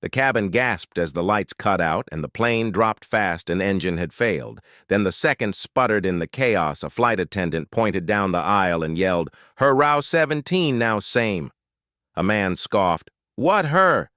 The cabin gasped as the lights cut out and the plane dropped fast. An engine had failed. Then the second sputtered in the chaos. A flight attendant pointed down the aisle and yelled, "Her row 17 now same." A man scoffed, "What her?"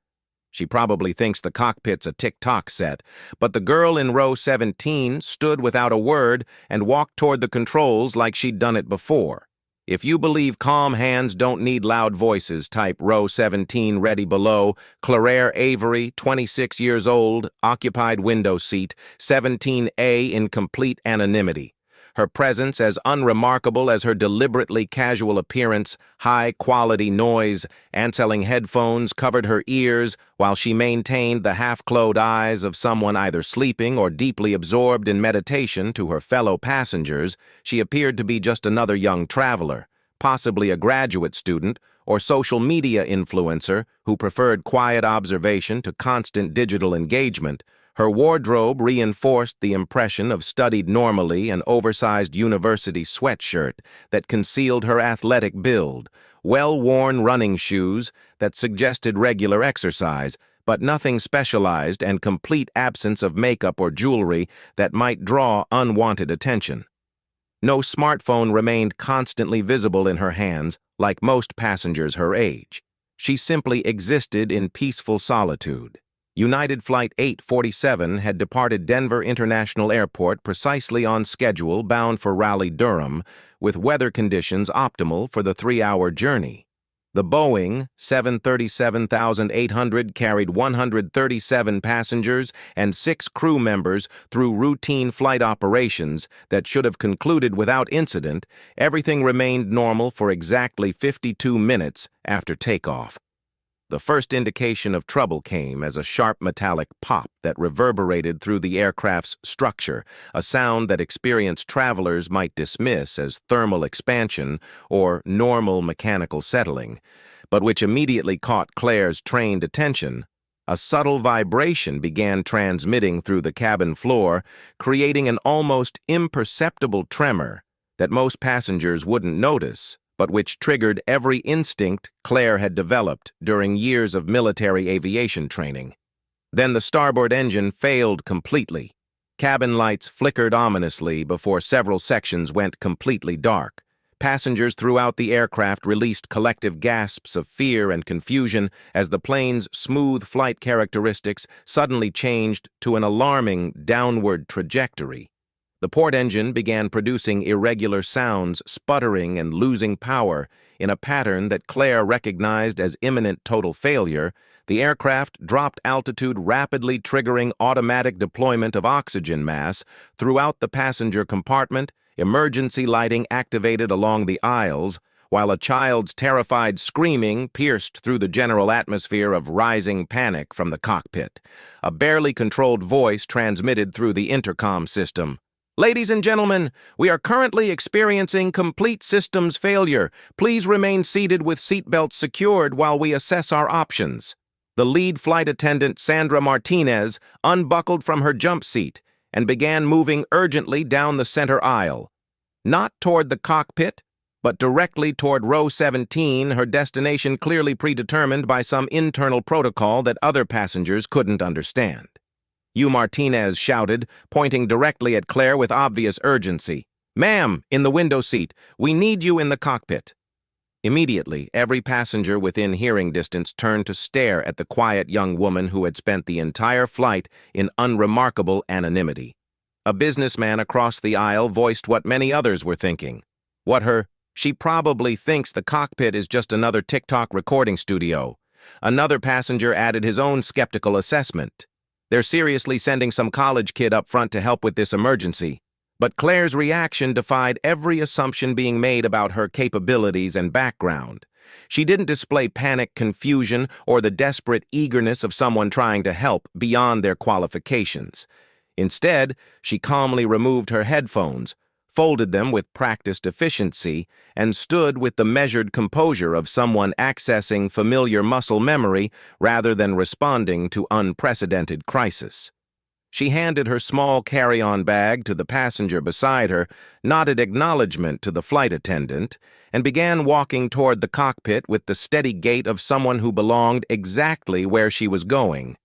She probably thinks the cockpit's a tick-tock set, but the girl in row 17 stood without a word and walked toward the controls like she'd done it before. If you believe calm hands don't need loud voices, type row 17 ready below. Claire Avery, 26 years old, occupied window seat, 17A in complete anonymity. Her presence as unremarkable as her deliberately casual appearance. High-quality noise, Anselling headphones covered her ears while she maintained the half-closed eyes of someone either sleeping or deeply absorbed in meditation. To her fellow passengers, she appeared to be just another young traveler, possibly a graduate student or social media influencer who preferred quiet observation to constant digital engagement. Her wardrobe reinforced the impression of studied normally, an oversized university sweatshirt that concealed her athletic build, well-worn running shoes that suggested regular exercise, but nothing specialized, and complete absence of makeup or jewelry that might draw unwanted attention. No smartphone remained constantly visible in her hands, like most passengers her age. She simply existed in peaceful solitude. United Flight 847 had departed Denver International Airport precisely on schedule, bound for Raleigh-Durham, with weather conditions optimal for the 3-hour journey. The Boeing 737-800 carried 137 passengers and 6 crew members through routine flight operations that should have concluded without incident. Everything remained normal for exactly 52 minutes after takeoff. The first indication of trouble came as a sharp metallic pop that reverberated through the aircraft's structure, a sound that experienced travelers might dismiss as thermal expansion or normal mechanical settling, but which immediately caught Claire's trained attention. A subtle vibration began transmitting through the cabin floor, creating an almost imperceptible tremor that most passengers wouldn't notice, but which triggered every instinct Claire had developed during years of military aviation training. Then the starboard engine failed completely. Cabin lights flickered ominously before several sections went completely dark. Passengers throughout the aircraft released collective gasps of fear and confusion as the plane's smooth flight characteristics suddenly changed to an alarming downward trajectory. The port engine began producing irregular sounds, sputtering and losing power in a pattern that Claire recognized as imminent total failure. The aircraft dropped altitude, rapidly triggering automatic deployment of oxygen mask throughout the passenger compartment. Emergency lighting activated along the aisles, while a child's terrified screaming pierced through the general atmosphere of rising panic from the cockpit. A barely controlled voice transmitted through the intercom system. "Ladies and gentlemen, we are currently experiencing complete systems failure. Please remain seated with seatbelts secured while we assess our options." The lead flight attendant, Sandra Martinez, unbuckled from her jump seat and began moving urgently down the center aisle. Not toward the cockpit, but directly toward row 17, her destination clearly predetermined by some internal protocol that other passengers couldn't understand. Martinez shouted, pointing directly at Claire with obvious urgency. "Ma'am, in the window seat, we need you in the cockpit." Immediately, every passenger within hearing distance turned to stare at the quiet young woman who had spent the entire flight in unremarkable anonymity. A businessman across the aisle voiced what many others were thinking. She probably thinks the cockpit is just another TikTok recording studio. Another passenger added his own skeptical assessment. "They're seriously sending some college kid up front to help with this emergency." But Claire's reaction defied every assumption being made about her capabilities and background. She didn't display panic, confusion, or the desperate eagerness of someone trying to help beyond their qualifications. Instead, she calmly removed her headphones, folded them with practiced efficiency, and stood with the measured composure of someone accessing familiar muscle memory rather than responding to unprecedented crisis. She handed her small carry-on bag to the passenger beside her, nodded acknowledgement to the flight attendant, and began walking toward the cockpit with the steady gait of someone who belonged exactly where she was going.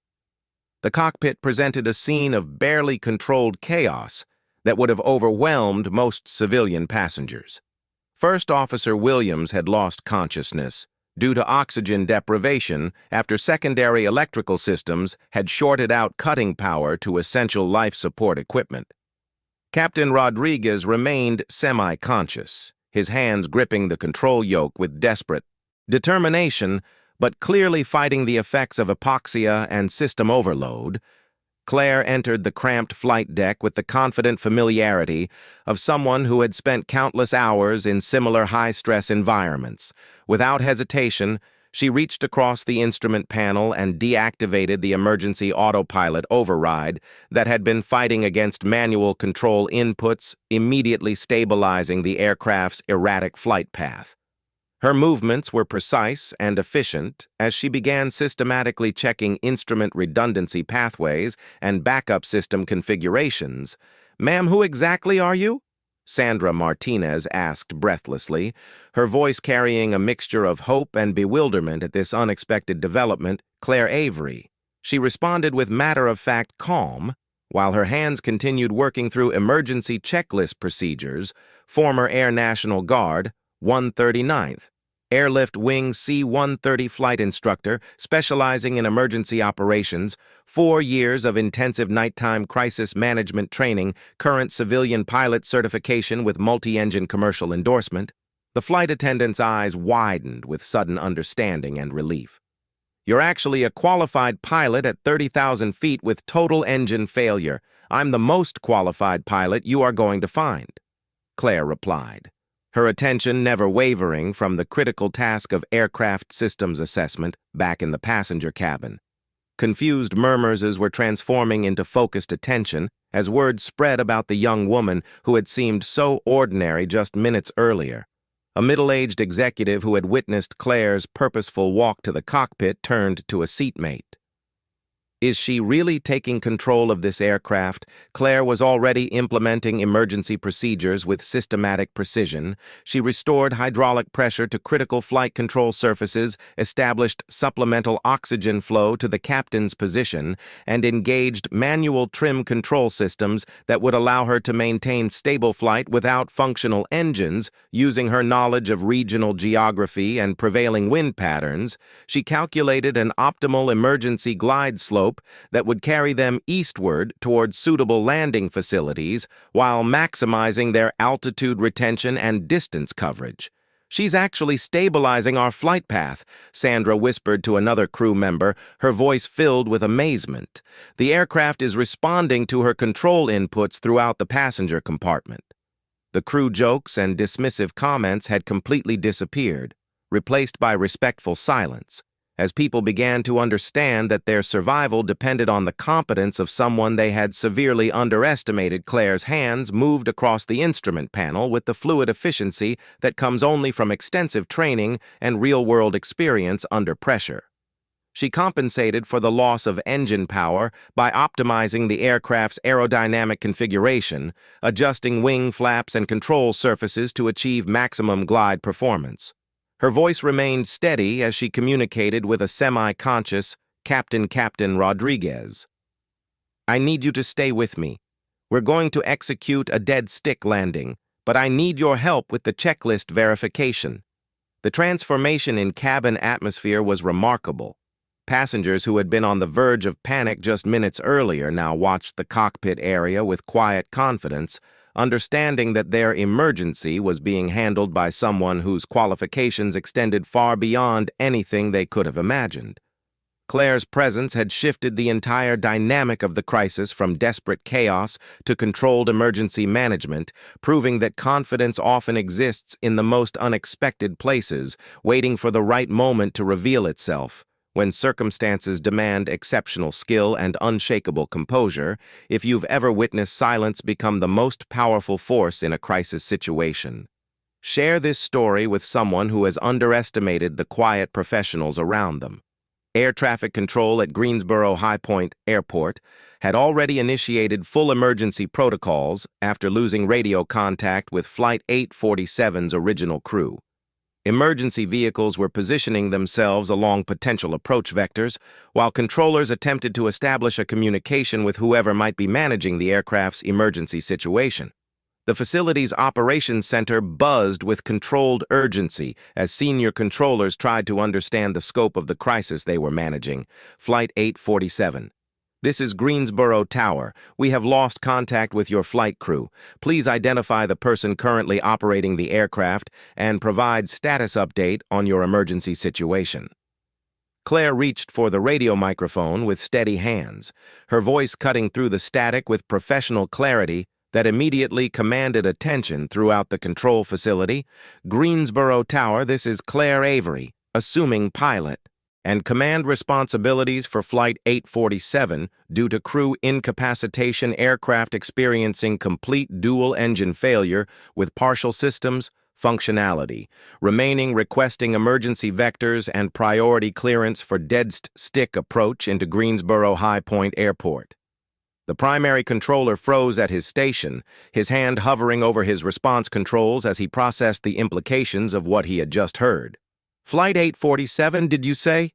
The cockpit presented a scene of barely controlled chaos that would have overwhelmed most civilian passengers. First Officer Williams had lost consciousness due to oxygen deprivation after secondary electrical systems had shorted out cutting power to essential life support equipment. Captain Rodriguez remained semi-conscious, his hands gripping the control yoke with desperate determination, but clearly fighting the effects of hypoxia and system overload. Claire entered the cramped flight deck with the confident familiarity of someone who had spent countless hours in similar high-stress environments. Without hesitation, she reached across the instrument panel and deactivated the emergency autopilot override that had been fighting against manual control inputs, immediately stabilizing the aircraft's erratic flight path. Her movements were precise and efficient as she began systematically checking instrument redundancy pathways and backup system configurations. "Ma'am, who exactly are you?" Sandra Martinez asked breathlessly, her voice carrying a mixture of hope and bewilderment at this unexpected development. "Claire Avery." She responded with matter-of-fact calm, while her hands continued working through emergency checklist procedures. "Former Air National Guard, 139th. Airlift Wing C-130 flight instructor, specializing in emergency operations, 4 years of intensive nighttime crisis management training, current civilian pilot certification with multi-engine commercial endorsement." The flight attendant's eyes widened with sudden understanding and relief. "You're actually a qualified pilot at 30,000 feet with total engine failure. I'm the most qualified pilot you are going to find," Claire replied, her attention never wavering from the critical task of aircraft systems assessment back in the passenger cabin. Confused murmurs were transforming into focused attention as word spread about the young woman who had seemed so ordinary just minutes earlier. A middle-aged executive who had witnessed Claire's purposeful walk to the cockpit turned to a seatmate. Is she really taking control of this aircraft? Claire was already implementing emergency procedures with systematic precision. She restored hydraulic pressure to critical flight control surfaces, established supplemental oxygen flow to the captain's position, and engaged manual trim control systems that would allow her to maintain stable flight without functional engines. Using her knowledge of regional geography and prevailing wind patterns, she calculated an optimal emergency glide slope that would carry them eastward towards suitable landing facilities while maximizing their altitude retention and distance coverage. "She's actually stabilizing our flight path," Sandra whispered to another crew member, her voice filled with amazement. "The aircraft is responding to her control inputs throughout the passenger compartment." The crew jokes and dismissive comments had completely disappeared, replaced by respectful silence, as people began to understand that their survival depended on the competence of someone they had severely underestimated. Claire's hands moved across the instrument panel with the fluid efficiency that comes only from extensive training and real-world experience under pressure. She compensated for the loss of engine power by optimizing the aircraft's aerodynamic configuration, adjusting wing flaps and control surfaces to achieve maximum glide performance. Her voice remained steady as she communicated with a semi-conscious Captain Rodriguez. "I need you to stay with me. We're going to execute a dead stick landing, but I need your help with the checklist verification." The transformation in cabin atmosphere was remarkable. Passengers who had been on the verge of panic just minutes earlier now watched the cockpit area with quiet confidence, understanding that their emergency was being handled by someone whose qualifications extended far beyond anything they could have imagined. Claire's presence had shifted the entire dynamic of the crisis from desperate chaos to controlled emergency management, proving that confidence often exists in the most unexpected places, waiting for the right moment to reveal itself. When circumstances demand exceptional skill and unshakable composure, if you've ever witnessed silence become the most powerful force in a crisis situation. Share this story with someone who has underestimated the quiet professionals around them. Air traffic control at Greensboro High Point Airport had already initiated full emergency protocols after losing radio contact with Flight 847's original crew. Emergency vehicles were positioning themselves along potential approach vectors, while controllers attempted to establish a communication with whoever might be managing the aircraft's emergency situation. The facility's operations center buzzed with controlled urgency as senior controllers tried to understand the scope of the crisis they were managing. Flight 847. This is Greensboro Tower. We have lost contact with your flight crew. Please identify the person currently operating the aircraft and provide status update on your emergency situation. Claire reached for the radio microphone with steady hands, her voice cutting through the static with professional clarity that immediately commanded attention throughout the control facility. Greensboro Tower, this is Claire Avery, assuming pilot, and command responsibilities for Flight 847 due to crew incapacitation, aircraft experiencing complete dual-engine failure with partial systems functionality, remaining requesting emergency vectors and priority clearance for dead stick approach into Greensboro High Point Airport. The primary controller froze at his station, his hand hovering over his response controls as he processed the implications of what he had just heard. Flight 847, did you say?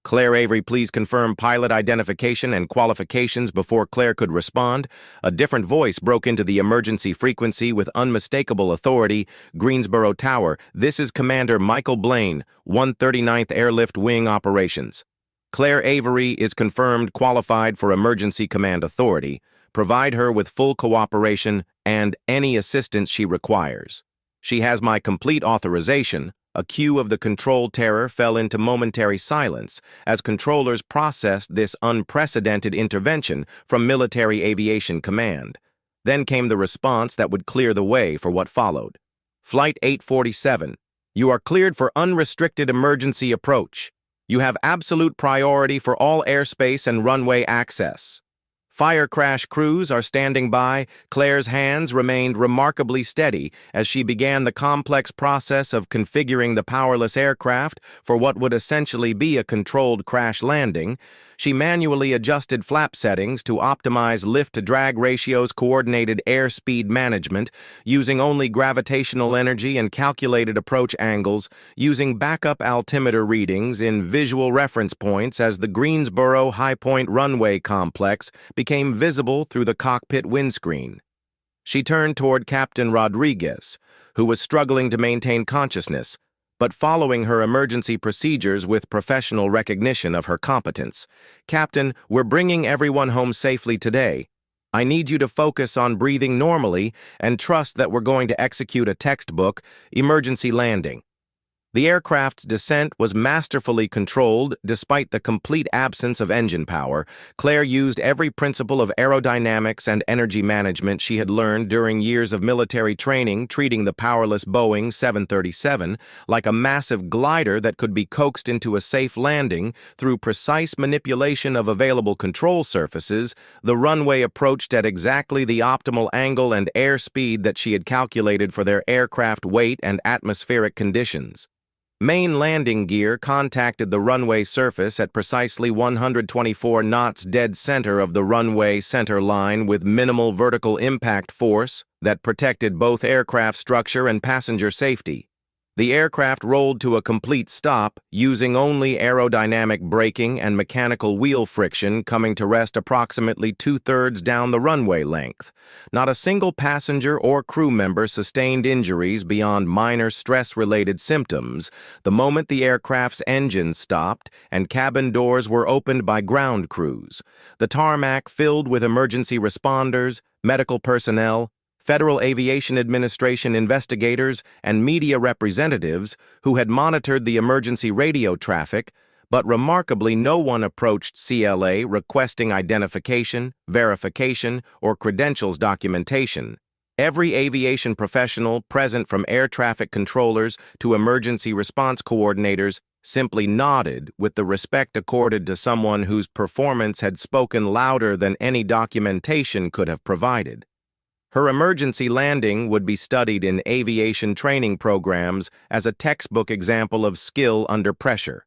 Claire Avery, please confirm pilot identification and qualifications. Before Claire could respond, a different voice broke into the emergency frequency with unmistakable authority. Greensboro Tower, this is Commander Michael Blaine, 139th Airlift Wing Operations. Claire Avery is confirmed qualified for emergency command authority. Provide her with full cooperation and any assistance she requires. She has my complete authorization. A cue of the control terror fell into momentary silence as controllers processed this unprecedented intervention from Military Aviation Command. Then came the response that would clear the way for what followed. Flight 847, you are cleared for unrestricted emergency approach. You have absolute priority for all airspace and runway access. Fire crash crews are standing by. Claire's hands remained remarkably steady as she began the complex process of configuring the powerless aircraft for what would essentially be a controlled crash landing. She manually adjusted flap settings to optimize lift-to-drag ratios, coordinated airspeed management, using only gravitational energy and calculated approach angles, using backup altimeter readings in visual reference points as the Greensboro High Point runway complex became visible through the cockpit windscreen. She turned toward Captain Rodriguez, who was struggling to maintain consciousness, but following her emergency procedures with professional recognition of her competence. Captain, we're bringing everyone home safely today. I need you to focus on breathing normally and trust that we're going to execute a textbook emergency landing. The aircraft's descent was masterfully controlled despite the complete absence of engine power. Claire used every principle of aerodynamics and energy management she had learned during years of military training, treating the powerless Boeing 737 like a massive glider that could be coaxed into a safe landing through precise manipulation of available control surfaces. The runway approached at exactly the optimal angle and airspeed that she had calculated for their aircraft weight and atmospheric conditions. Main landing gear contacted the runway surface at precisely 124 knots dead center of the runway center line with minimal vertical impact force that protected both aircraft structure and passenger safety. The aircraft rolled to a complete stop, using only aerodynamic braking and mechanical wheel friction, coming to rest approximately 2/3 down the runway length. Not a single passenger or crew member sustained injuries beyond minor stress-related symptoms the moment the aircraft's engines stopped and cabin doors were opened by ground crews. The tarmac filled with emergency responders, medical personnel, Federal Aviation Administration investigators, and media representatives who had monitored the emergency radio traffic, but remarkably no one approached CLA requesting identification, verification, or credentials documentation. Every aviation professional present, from air traffic controllers to emergency response coordinators, simply nodded with the respect accorded to someone whose performance had spoken louder than any documentation could have provided. Her emergency landing would be studied in aviation training programs as a textbook example of skill under pressure.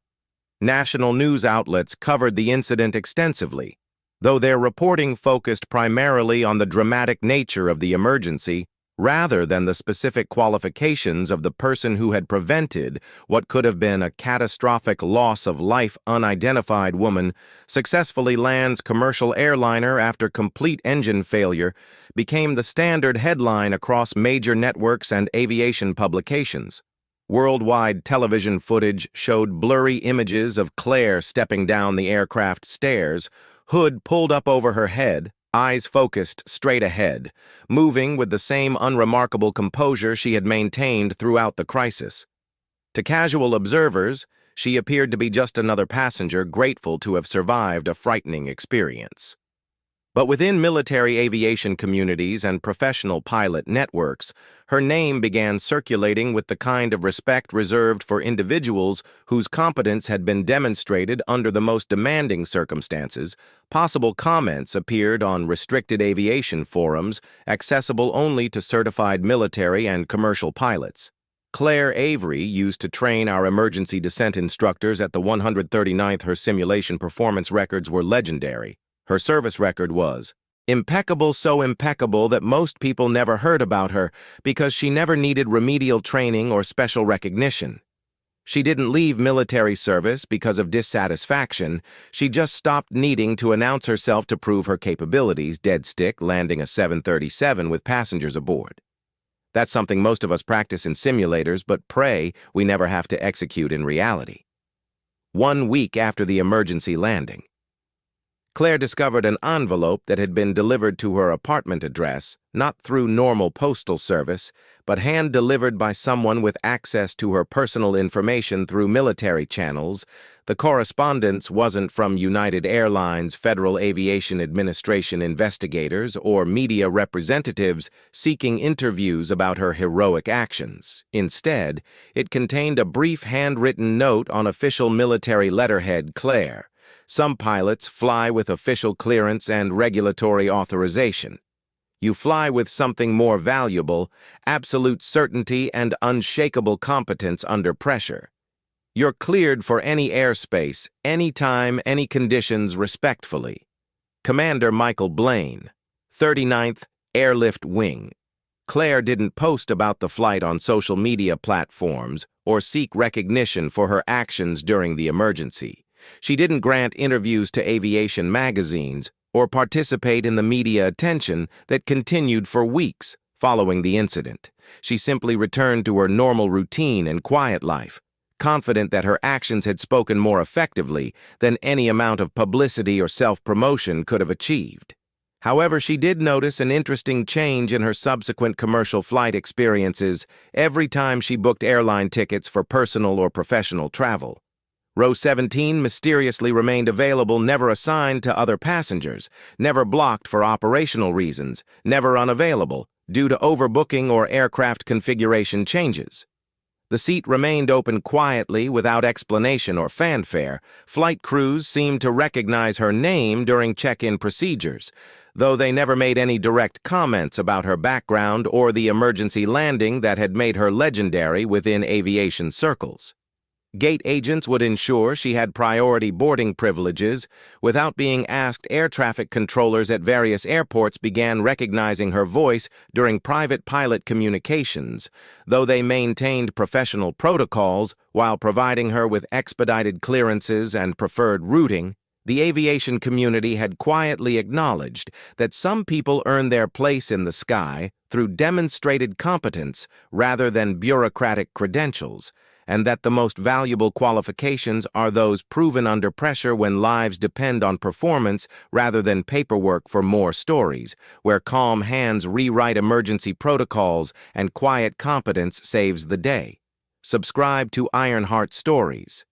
National news outlets covered the incident extensively, though their reporting focused primarily on the dramatic nature of the emergency rather than the specific qualifications of the person who had prevented what could have been a catastrophic loss of life. Unidentified woman successfully lands commercial airliner after complete engine failure became the standard headline across major networks and aviation publications. Worldwide television footage showed blurry images of Claire stepping down the aircraft stairs, hood pulled up over her head, eyes focused straight ahead, moving with the same unremarkable composure she had maintained throughout the crisis. To casual observers, she appeared to be just another passenger grateful to have survived a frightening experience. But within military aviation communities and professional pilot networks, her name began circulating with the kind of respect reserved for individuals whose competence had been demonstrated under the most demanding circumstances. Possible comments appeared on restricted aviation forums, accessible only to certified military and commercial pilots. Claire Avery used to train our emergency descent instructors at the 139th. Her simulation performance records were legendary. Her service record was impeccable, so impeccable that most people never heard about her because she never needed remedial training or special recognition. She didn't leave military service because of dissatisfaction. She just stopped needing to announce herself to prove her capabilities, dead stick landing a 737 with passengers aboard. That's something most of us practice in simulators, but pray we never have to execute in reality. 1 week after the emergency landing, Claire discovered an envelope that had been delivered to her apartment address, not through normal postal service, but hand-delivered by someone with access to her personal information through military channels. The correspondence wasn't from United Airlines, Federal Aviation Administration investigators, or media representatives seeking interviews about her heroic actions. Instead, it contained a brief handwritten note on official military letterhead: Claire, some pilots fly with official clearance and regulatory authorization. You fly with something more valuable: absolute certainty and unshakable competence under pressure. You're cleared for any airspace, anytime, any conditions, respectfully. Commander Michael Blaine, 39th Airlift Wing. Claire didn't post about the flight on social media platforms or seek recognition for her actions during the emergency. She didn't grant interviews to aviation magazines or participate in the media attention that continued for weeks following the incident. She simply returned to her normal routine and quiet life, confident that her actions had spoken more effectively than any amount of publicity or self-promotion could have achieved. However, she did notice an interesting change in her subsequent commercial flight experiences every time she booked airline tickets for personal or professional travel. Row 17 mysteriously remained available, never assigned to other passengers, never blocked for operational reasons, never unavailable due to overbooking or aircraft configuration changes. The seat remained open quietly without explanation or fanfare. Flight crews seemed to recognize her name during check-in procedures, though they never made any direct comments about her background or the emergency landing that had made her legendary within aviation circles. Gate agents would ensure she had priority boarding privileges. Without being asked, air traffic controllers at various airports began recognizing her voice during private pilot communications, though they maintained professional protocols while providing her with expedited clearances and preferred routing. The aviation community had quietly acknowledged that some people earn their place in the sky through demonstrated competence rather than bureaucratic credentials, and that the most valuable qualifications are those proven under pressure when lives depend on performance rather than paperwork. For more stories, where calm hands rewrite emergency protocols and quiet competence saves the day, subscribe to Ironheart Stories.